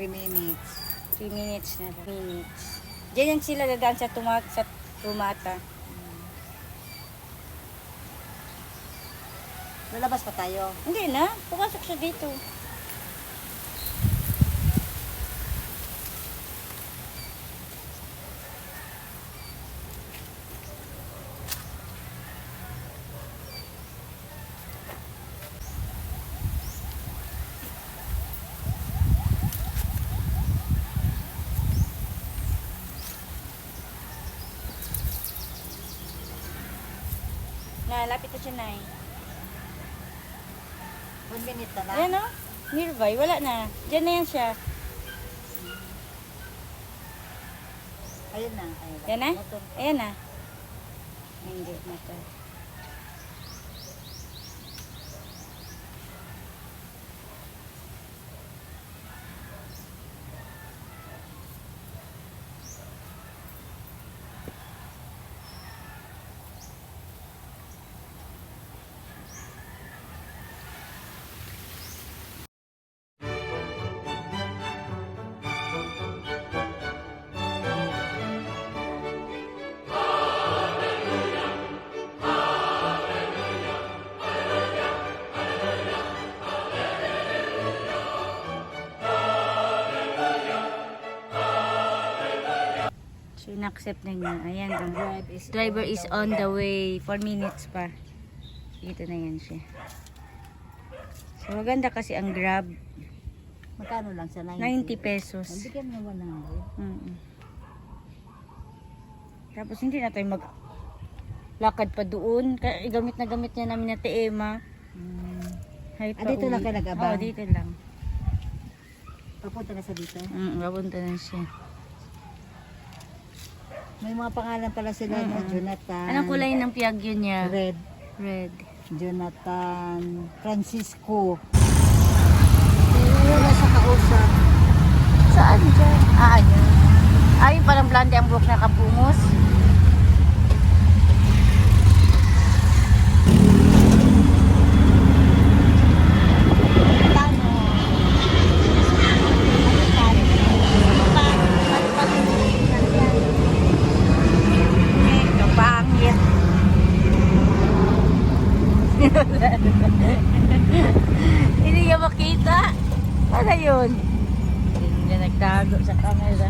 3 minutes. 3 minutes na lang. Minutes. Diyan yan sila dadaan sa tumata. Lalabas pa tayo. Hindi na. Pumasok siya dito. Lapit na siya na eh. 1 minute na lang. Ayan o. Nearby. Wala na. Diyan na yan siya. Ayun na. Yan na? Motor. Ayan na. Ay, hindi. Motor. So, in-accept na niya. Ayan. Driver is on the way. 4 minutes pa. Dito na yan siya. So, maganda kasi ang Grab. Magkano lang sa 90? 90 pesos. Bigyan mo 100. Tapos, hindi na tayo lakad pa doon. Gamit na gamit niya namin na Teema. Dito lang ka nag-abang? Oo, dito lang. Papunta na sa dito? Papunta na siya. May mga pangalan pala sila, no? Jonathan. Anong kulay ng Piaggio niya? Red. Red. Jonathan. Francisco. Wala sa kausap. Saan dyan? Ayun. Ayun parang blonde ang buhok na kapungos. Hindi niya makita. Ano yun? Hindi niya nagtago sa camera.